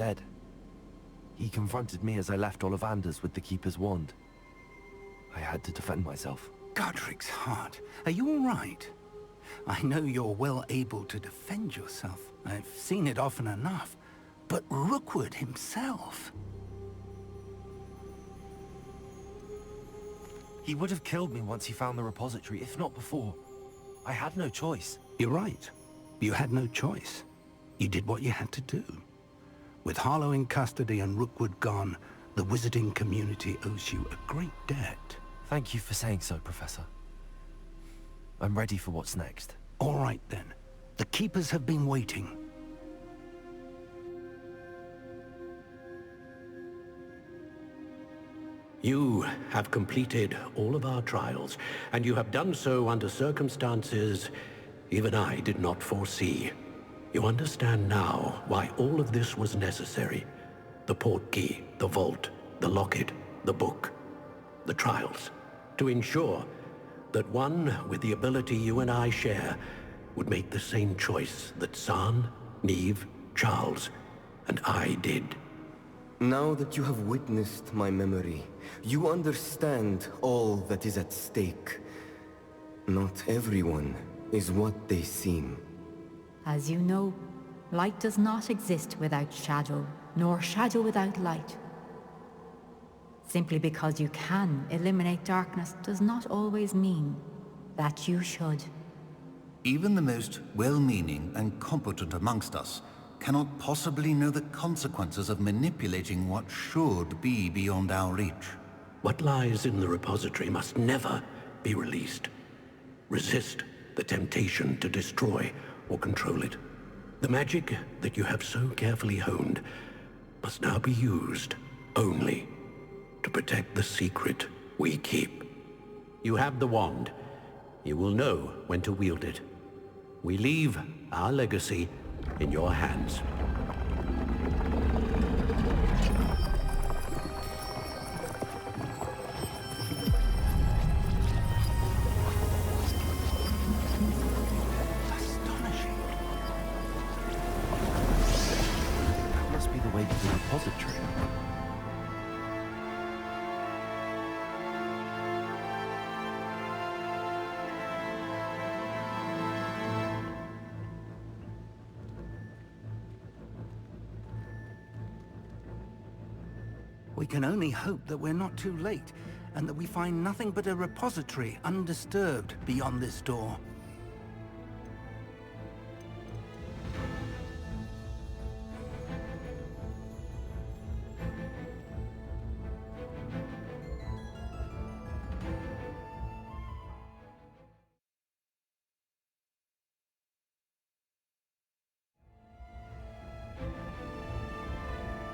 dead. He confronted me as I left Ollivander's with the Keeper's wand. I had to defend myself. Godric's heart. Are you all right? I know you're well able to defend yourself. I've seen it often enough. But Rookwood himself... He would have killed me once he found the repository, if not before. I had no choice. You're right. You had no choice. You did what you had to do. With Harlow in custody and Rookwood gone, the wizarding community owes you a great debt. Thank you for saying so, Professor. I'm ready for what's next. All right, then. The Keepers have been waiting. You have completed all of our trials, and you have done so under circumstances even I did not foresee. You understand now why all of this was necessary. The portkey, the vault, the locket, the book, the trials. To ensure that one with the ability you and I share would make the same choice that San, Neve, Charles, and I did. Now that you have witnessed my memory, you understand all that is at stake. Not everyone is what they seem. As you know, light does not exist without shadow, nor shadow without light. Simply because you can eliminate darkness does not always mean that you should. Even the most well-meaning and competent amongst us cannot possibly know the consequences of manipulating what should be beyond our reach. What lies in the repository must never be released. Resist the temptation to destroy or control it. The magic that you have so carefully honed must now be used only to protect the secret we keep. You have the wand. You will know when to wield it. We leave our legacy in your hands. Astonishing. That must be the way to the repository. We can only hope that we're not too late, and that we find nothing but a repository undisturbed beyond this door.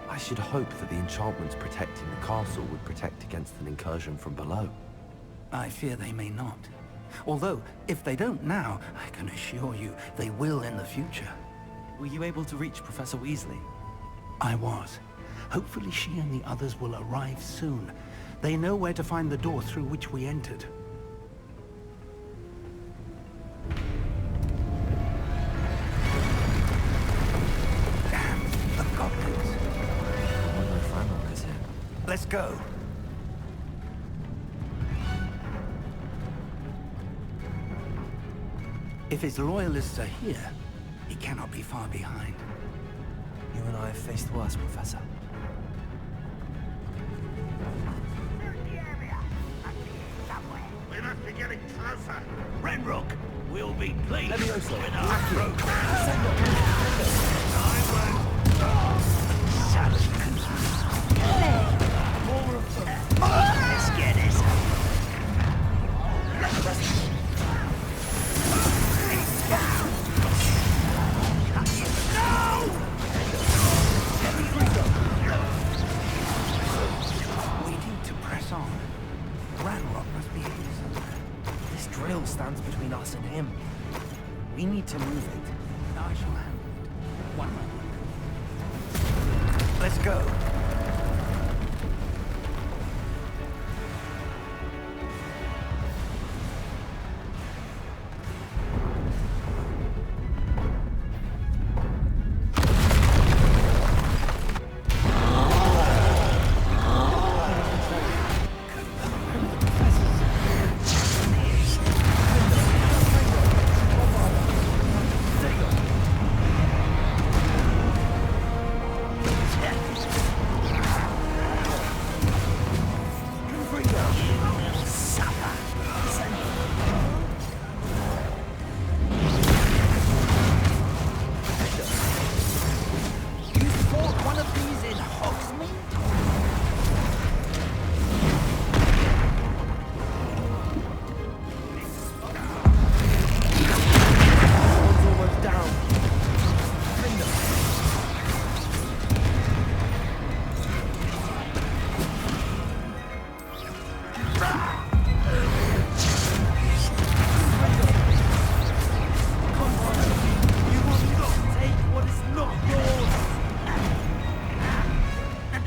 I should hope that the enchantments protecting the castle would protect against an incursion from below. I fear they may not. Although, if they don't now, I can assure you they will in the future. Were you able to reach Professor Weasley? I was. Hopefully she and the others will arrive soon. They know where to find the door through which we entered. Damn, the goblins. My family is here. Let's go. If his loyalists are here, he cannot be far behind. You and I have faced worse, Professor. We must be getting closer. Renrock will be pleased Levioso, with our progress. More of them. Let's get this. We need to press on. Ranrock must be here somewhere. This drill stands between us and him. We need to move it. I shall handle it. One moment. Let's go.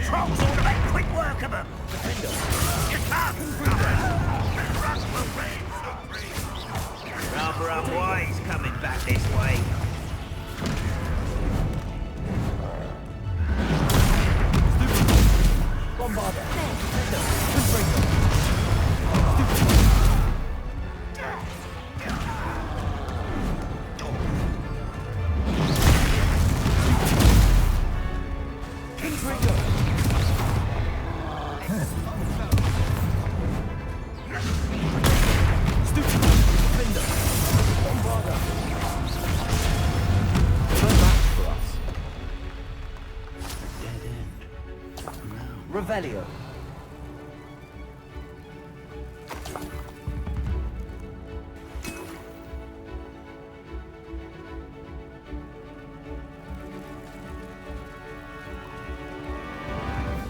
trolls ought to make quick work of them. You can't Rock will reign supreme. Rather unwise coming back this way. Revelio.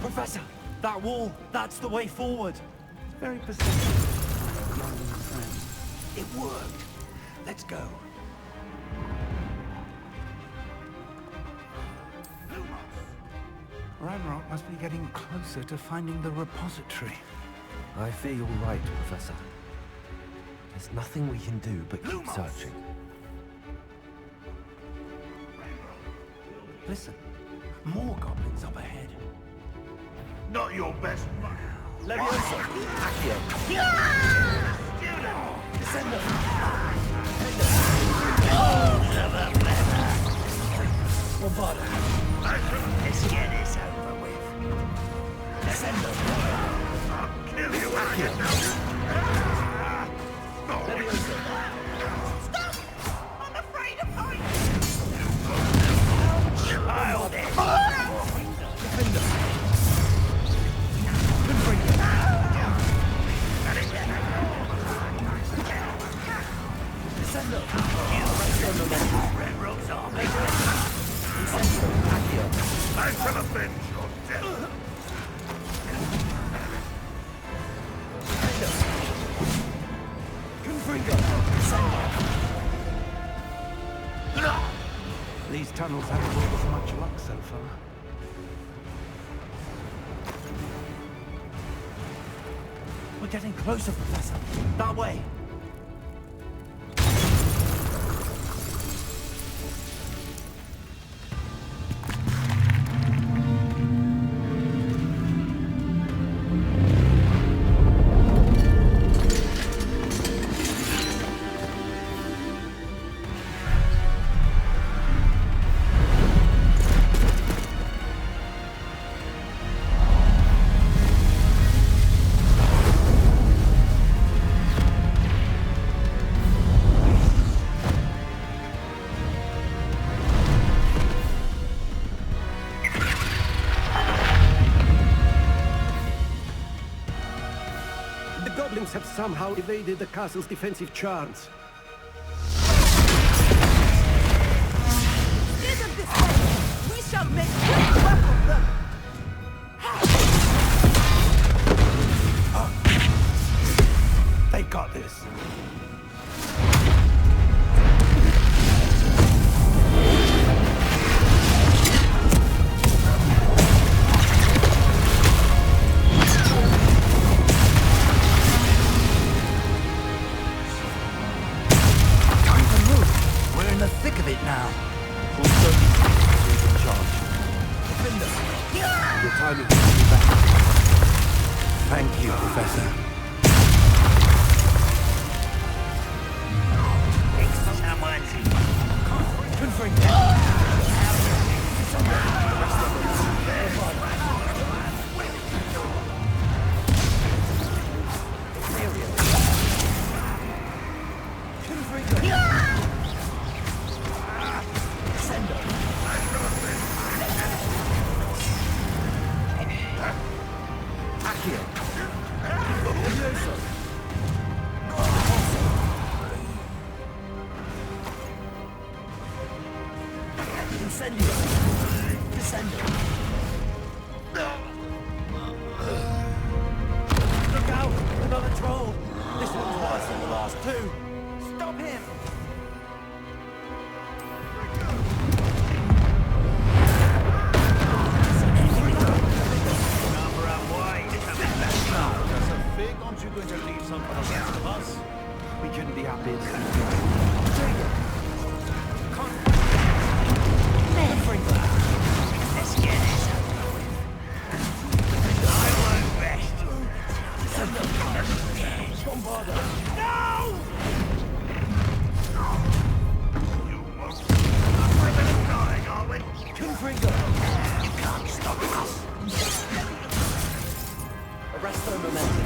Professor, that wall, that's the way forward. Very persistent, young friend. It worked. Let's go. Ranrock must be getting closer to finding the repository. I fear you're right, Professor. There's nothing we can do but keep searching. Listen, more goblins up ahead. Not your best man. Levioso. Accio. Descendo. Bombarda. Let's get this over with. Descendo. I'll kill you when I Accio. get down. Levioso. Stop! I'm afraid of heights! Childish. Defender. Descendo. Red Rock's army. Descendo. Accio. I shall avenge your death. Confringo. Descendo. These tunnels haven't brought us much luck so far. We're getting closer, Professor. That way. The goblins have somehow evaded the castle's defensive charms. Give them this way! We shall make quick work of them! They got this. We're in the thick of it now. We'll certainly see who's in charge. Defender. Your timing will be back. Thank you, Professor. Someone's Confringo. momentum.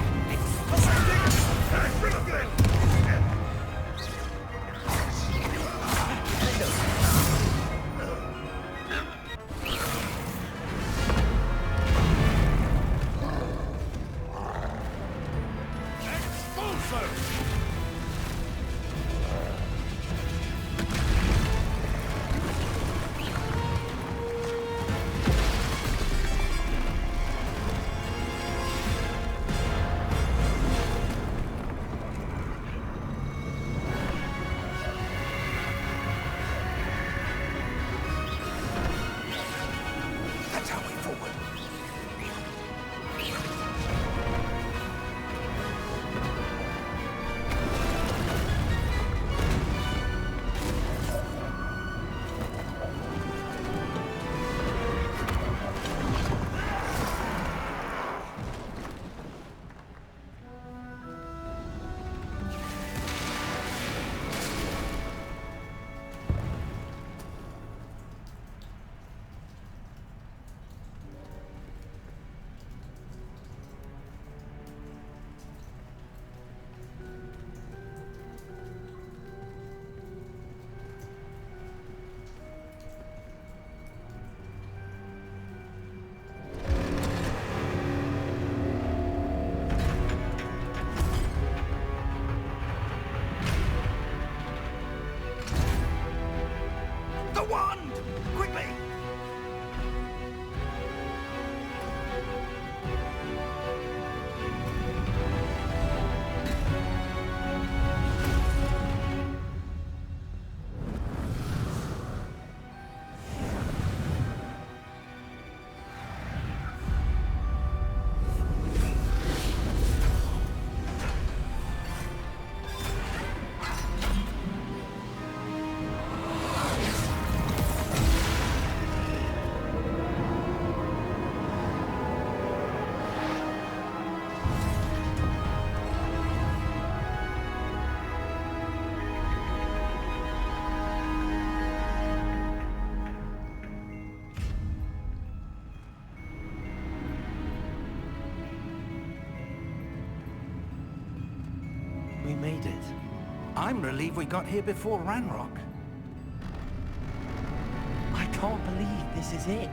The wand! Quickly! We made it. I'm relieved we got here before Ranrock. I can't believe this is it.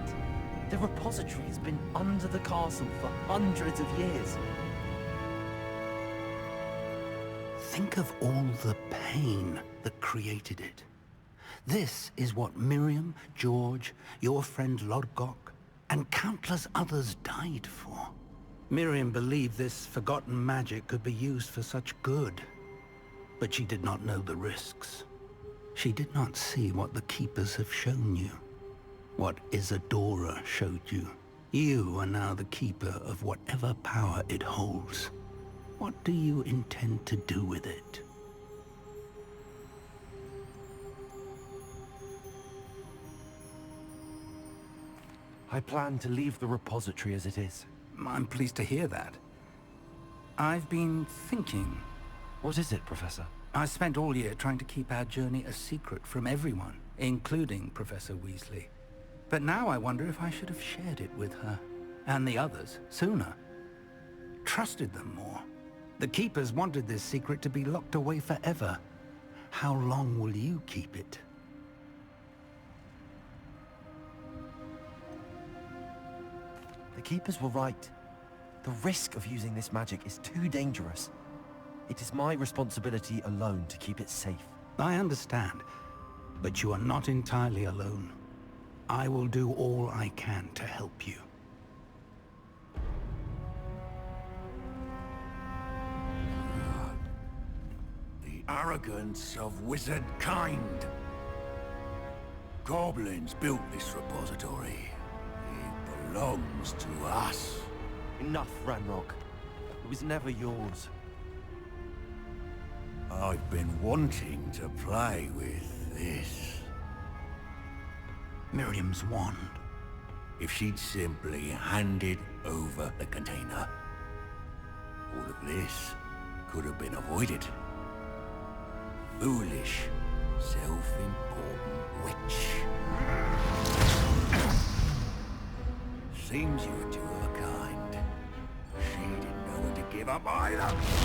The repository has been under the castle for hundreds of years. Think of all the pain that created it. This is what Miriam, George, your friend Lodgok, and countless others died for. Miriam believed this forgotten magic could be used for such good, but she did not know the risks. She did not see what the Keepers have shown you, what Isadora showed you. You are now the Keeper of whatever power it holds. What do you intend to do with it? I plan to leave the repository as it is. I'm pleased to hear that. I've been thinking. What is it, Professor? I spent all year trying to keep our journey a secret from everyone, including Professor Weasley. But now I wonder if I should have shared it with her, and the others, sooner. Trusted them more. The Keepers wanted this secret to be locked away forever. How long will you keep it? The Keepers were right. The risk of using this magic is too dangerous. It is my responsibility alone to keep it safe. I understand, but you are not entirely alone. I will do all I can to help you. The arrogance of wizard kind. Goblins built this repository. It belongs to us. Enough, Ranrock. It was never yours. I've been wanting to play with this. Miriam's wand. If she'd simply handed over the container, all of this could have been avoided. Foolish, self-important witch. Seems you're two of a kind. She didn't know a give up either.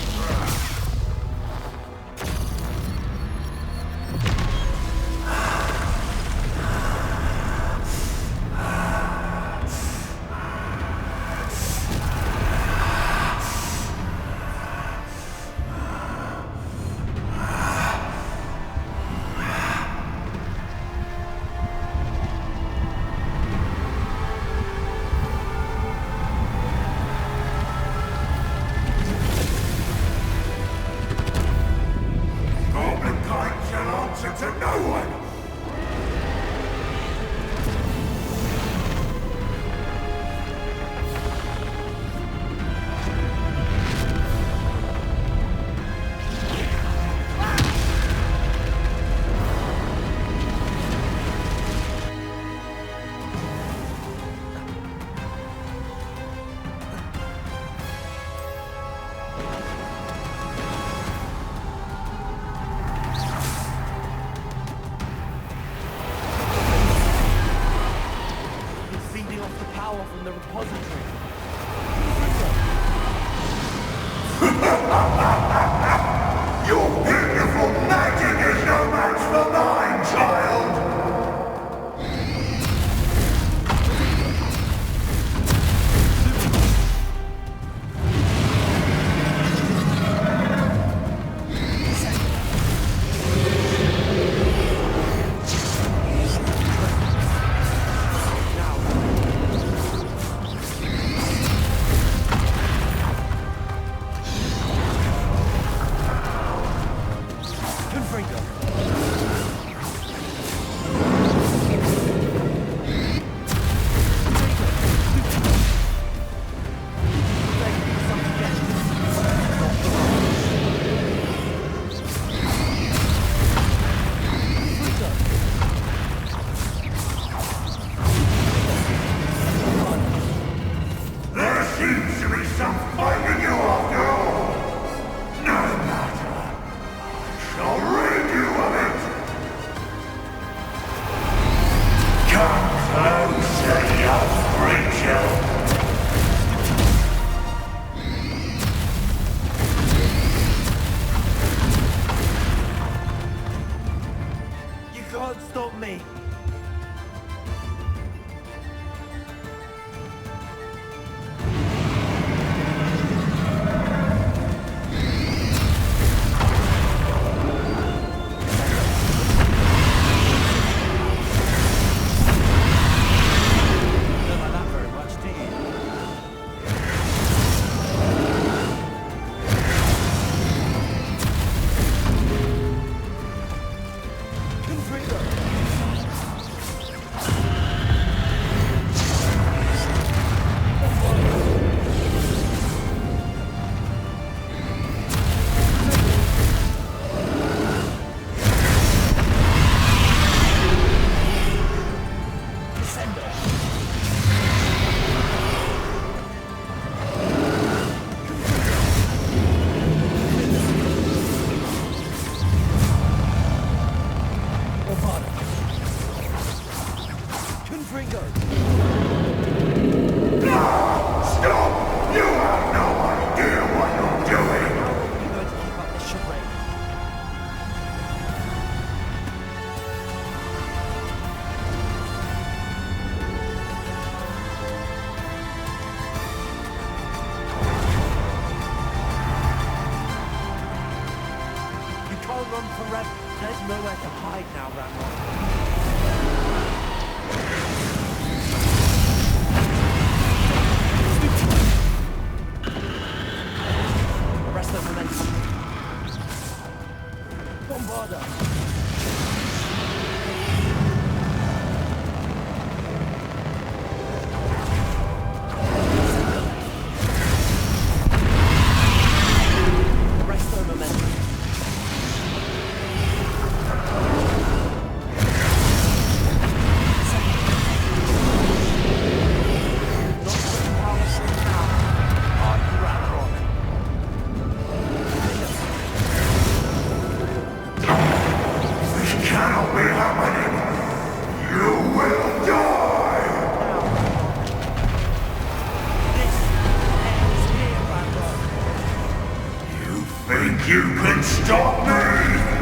you can stop me?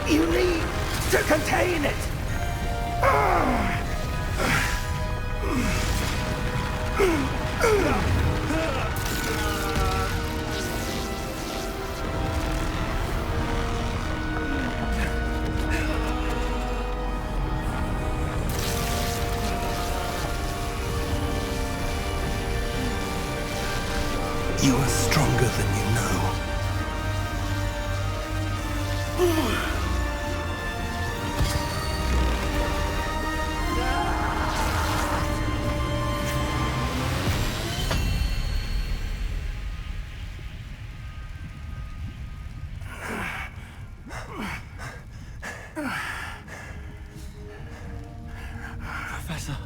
You need to contain it! You are stronger than you know. Professor.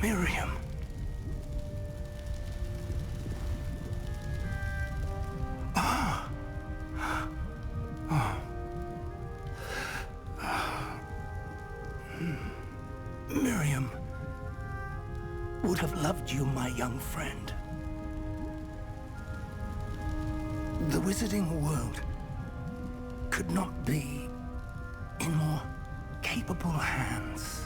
Miriam. Miriam would have loved you, my young friend. The wizarding world could not be in more capable hands.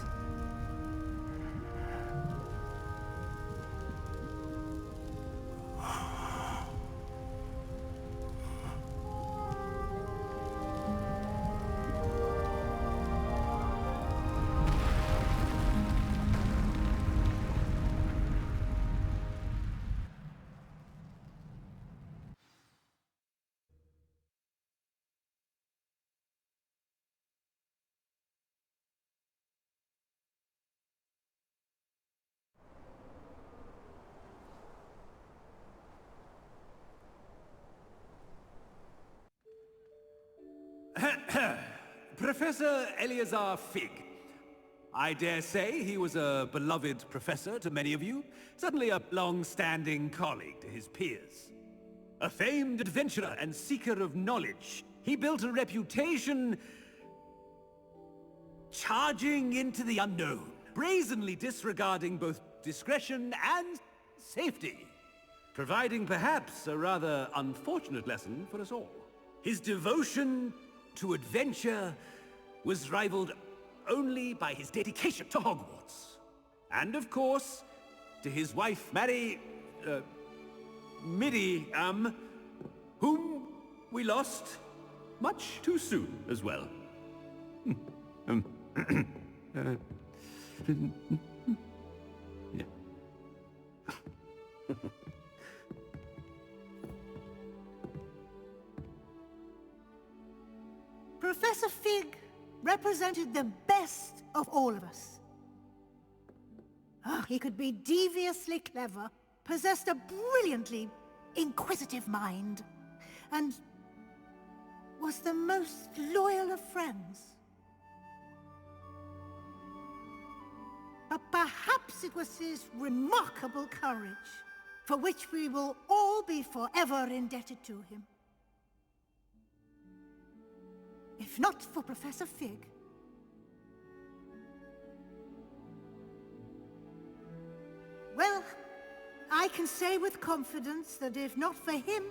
Professor Eleazar Fig. I dare say he was a beloved professor to many of you, certainly a long-standing colleague to his peers. A famed adventurer and seeker of knowledge, he built a reputation charging into the unknown, brazenly disregarding both discretion and safety, providing perhaps a rather unfortunate lesson for us all. His devotion to adventure was rivaled only by his dedication to Hogwarts. And of course, to his wife, Miriam, whom we lost much too soon as well. Yeah. Professor Fig represented the best of all of us. Oh, he could be deviously clever, possessed a brilliantly inquisitive mind, and was the most loyal of friends. But perhaps it was his remarkable courage, for which we will all be forever indebted to him. If not for Professor Fig, well, I can say with confidence that if not for him,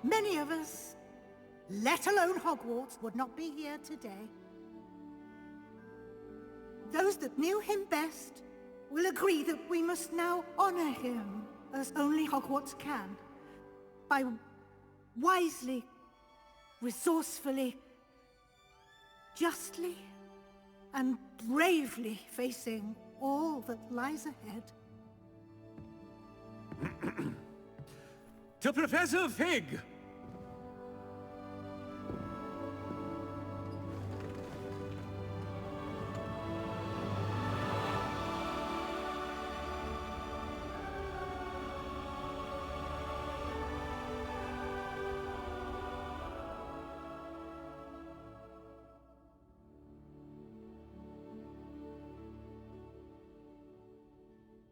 many of us, let alone Hogwarts, would not be here today. Those that knew him best will agree that we must now honor him as only Hogwarts can, by wisely, resourcefully, justly, and bravely facing all that lies ahead. To Professor Fig!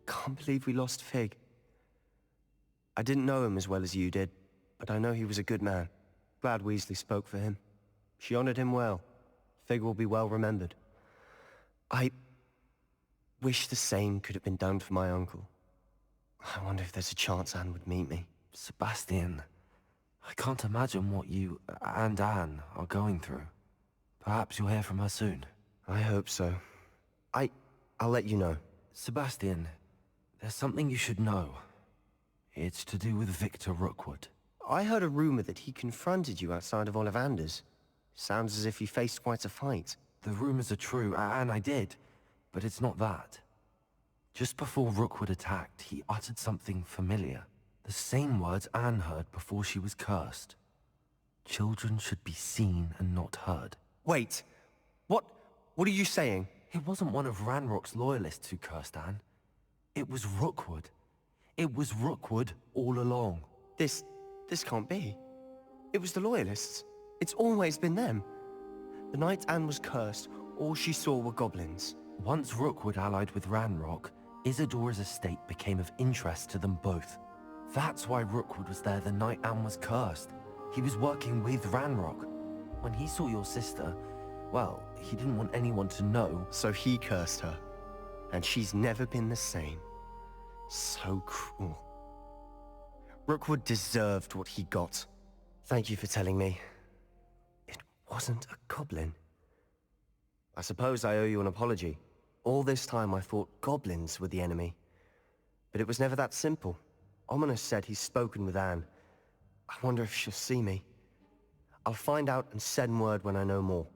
Can't believe we lost Fig. I didn't know him as well as you did, but I know he was a good man. Glad Weasley spoke for him. She honored him well. Fig will be well remembered. I wish the same could have been done for my uncle. I wonder if there's a chance Anne would meet me. Sebastian, I can't imagine what you and Anne are going through. Perhaps you'll hear from her soon. I hope so. I'll let you know. Sebastian, there's something you should know. It's to do with Victor Rookwood. I heard a rumor that he confronted you outside of Ollivander's. Sounds as if he faced quite a fight. The rumors are true, and I did, but it's not that. Just before Rookwood attacked, he uttered something familiar. The same words Anne heard before she was cursed. Children should be seen and not heard. Wait, what are you saying? It wasn't one of Ranrock's loyalists who cursed Anne. It was Rookwood. It was Rookwood all along. This can't be. It was the Loyalists. It's always been them. The night Anne was cursed, all she saw were goblins. Once Rookwood allied with Ranrock, Isadora's estate became of interest to them both. That's why Rookwood was there the night Anne was cursed. He was working with Ranrock. When he saw your sister, well, he didn't want anyone to know. So he cursed her. And she's never been the same. So cruel. Rookwood deserved what he got. Thank you for telling me. It wasn't a goblin. I suppose I owe you an apology. All this time I thought goblins were the enemy. But it was never that simple. Ominous said he's spoken with Anne. I wonder if she'll see me. I'll find out and send word when I know more.